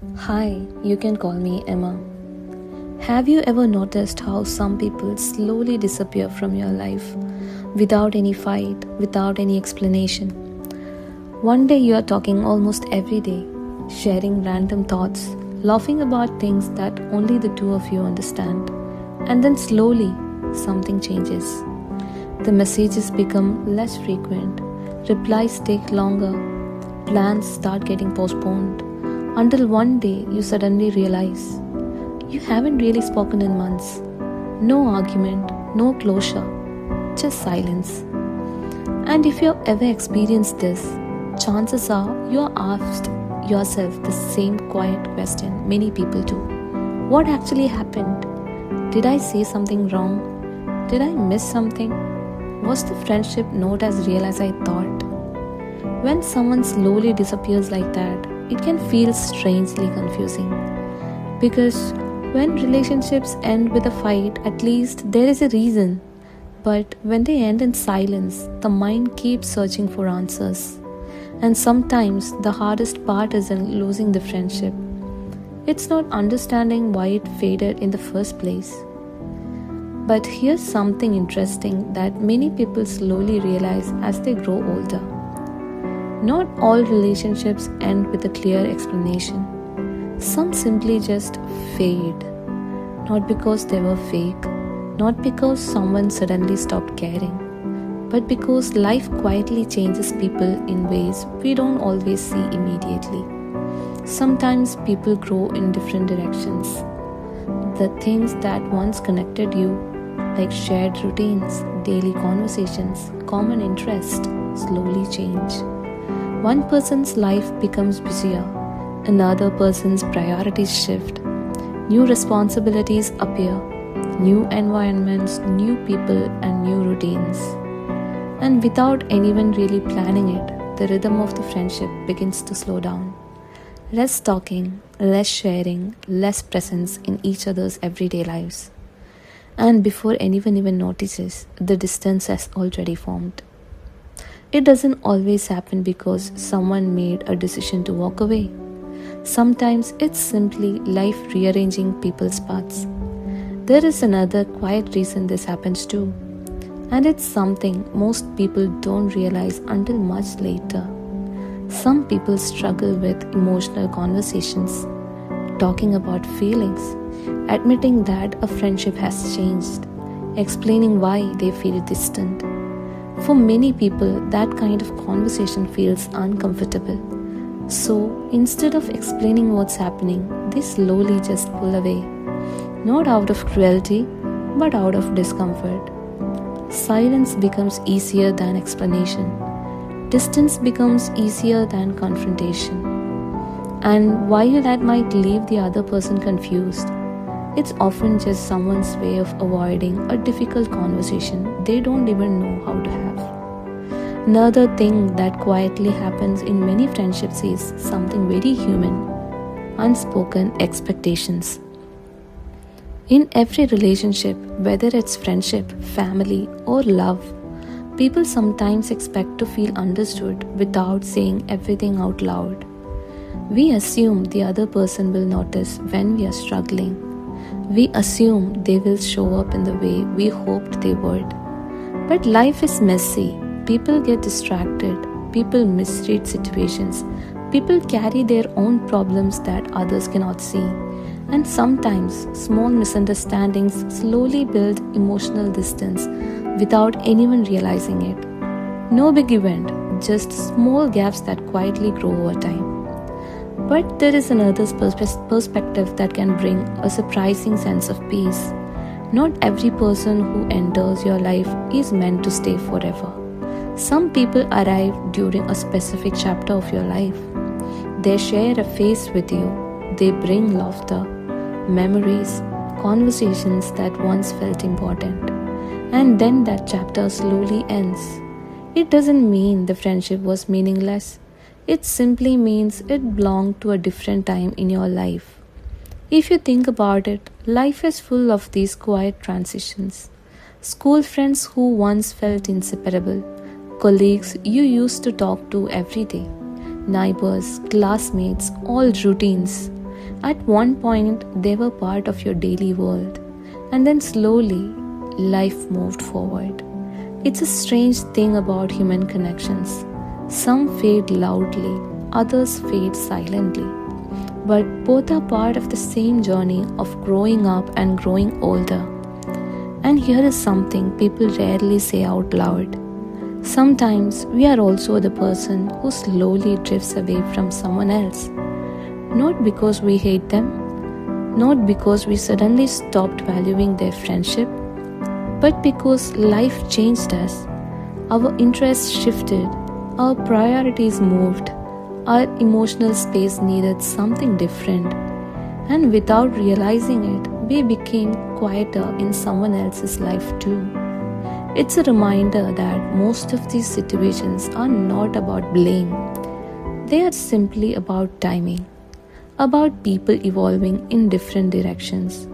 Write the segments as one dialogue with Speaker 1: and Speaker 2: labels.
Speaker 1: Hi, you can call me Emma. Have you ever noticed how some people slowly disappear from your life without any fight, without any explanation? One day you are talking almost every day, sharing random thoughts, laughing about things that only the two of you understand, and then slowly something changes. The messages become less frequent, replies take longer, plans start getting postponed, until one day you suddenly realize you haven't really spoken in months. No argument, no closure, just silence. And if you've ever experienced this, chances are you're asked yourself the same quiet question many people do. What actually happened? Did I say something wrong? Did I miss something? Was the friendship not as real as I thought? When someone slowly disappears like that, it can feel strangely confusing. Because when relationships end with a fight, at least there is a reason. But when they end in silence, the mind keeps searching for answers. And sometimes the hardest part isn't losing the friendship. It's not understanding why it faded in the first place. But here's something interesting that many people slowly realize as they grow older. Not all relationships end with a clear explanation. Some simply just fade. Not because they were fake, not because someone suddenly stopped caring, but because life quietly changes people in ways we don't always see immediately. Sometimes people grow in different directions. The things that once connected you, like shared routines, daily conversations, common interests, slowly change. One person's life becomes busier, another person's priorities shift, new responsibilities appear, new environments, new people, and new routines. And without anyone really planning it, the rhythm of the friendship begins to slow down. Less talking, less sharing, less presence in each other's everyday lives. And before anyone even notices, the distance has already formed. It doesn't always happen because someone made a decision to walk away. Sometimes it's simply life rearranging people's paths. There is another quiet reason this happens too, and it's something most people don't realize until much later. Some people struggle with emotional conversations, talking about feelings, admitting that a friendship has changed, explaining why they feel distant. For many people, that kind of conversation feels uncomfortable. So, instead of explaining what's happening, they slowly just pull away. Not out of cruelty, but out of discomfort. Silence becomes easier than explanation. Distance becomes easier than confrontation. And while that might leave the other person confused, it's often just someone's way of avoiding a difficult conversation they don't even know how to have. Another thing that quietly happens in many friendships is something very human: unspoken expectations. In every relationship, whether it's friendship, family, or love, people sometimes expect to feel understood without saying everything out loud. We assume the other person will notice when we are struggling. We assume they will show up in the way we hoped they would. But life is messy. People get distracted. People misread situations. People carry their own problems that others cannot see. And sometimes small misunderstandings slowly build emotional distance without anyone realizing it. No big event, just small gaps that quietly grow over time. But there is another perspective that can bring a surprising sense of peace. Not every person who enters your life is meant to stay forever. Some people arrive during a specific chapter of your life. They share a phase with you. They bring laughter, memories, conversations that once felt important. And then that chapter slowly ends. It doesn't mean the friendship was meaningless. It simply means it belonged to a different time in your life. If you think about it, life is full of these quiet transitions. School friends who once felt inseparable, colleagues you used to talk to every day, neighbors, classmates, all routines. At one point, they were part of your daily world, and then slowly, life moved forward. It's a strange thing about human connections. Some fade loudly, others fade silently. But both are part of the same journey of growing up and growing older. And here is something people rarely say out loud. Sometimes we are also the person who slowly drifts away from someone else. Not because we hate them, not because we suddenly stopped valuing their friendship, but because life changed us. Our interests shifted, our priorities moved, our emotional space needed something different. And without realizing it, we became quieter in someone else's life too. It's a reminder that most of these situations are not about blame. They are simply about timing, about people evolving in different directions,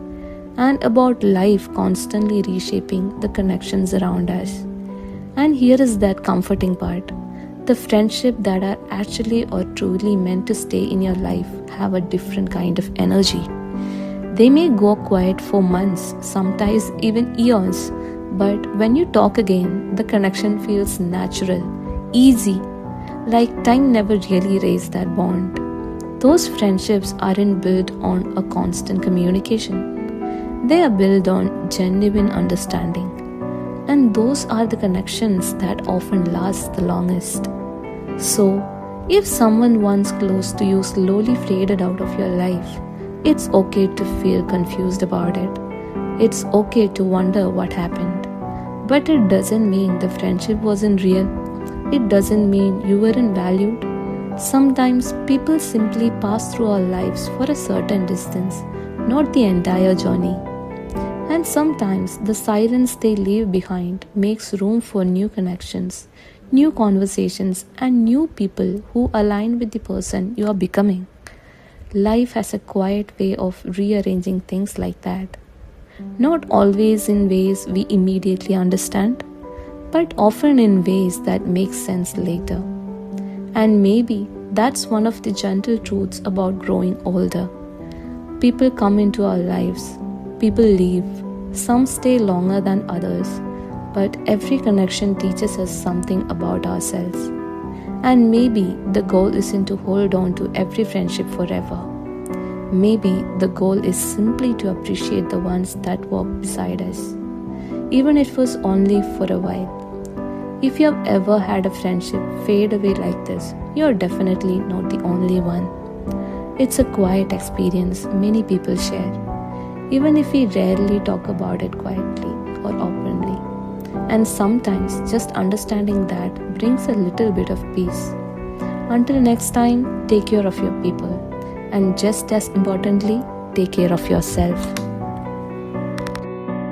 Speaker 1: and about life constantly reshaping the connections around us. And here is that comforting part. The friendship that are actually or truly meant to stay in your life have a different kind of energy. They may go quiet for months, sometimes even years, but when you talk again, the connection feels natural, easy, like time never really raised that bond. Those friendships aren't built on a constant communication. They are built on genuine understanding. And those are the connections that often last the longest. So, if someone once close to you slowly faded out of your life, it's okay to feel confused about it. It's okay to wonder what happened. But it doesn't mean the friendship wasn't real. It doesn't mean you weren't valued. Sometimes people simply pass through our lives for a certain distance, not the entire journey. And sometimes the silence they leave behind makes room for new connections, new conversations, and new people who align with the person you are becoming. Life has a quiet way of rearranging things like that. Not always in ways we immediately understand, but often in ways that make sense later. And maybe that's one of the gentle truths about growing older. People come into our lives, people leave, some stay longer than others, but every connection teaches us something about ourselves. And maybe the goal isn't to hold on to every friendship forever. Maybe the goal is simply to appreciate the ones that walk beside us, even if it was only for a while. If you have ever had a friendship fade away like this, you're definitely not the only one. It's a quiet experience many people share, even if we rarely talk about it quietly or openly. And sometimes just understanding that brings a little bit of peace. Until next time, take care of your people. And just as importantly, take care of yourself.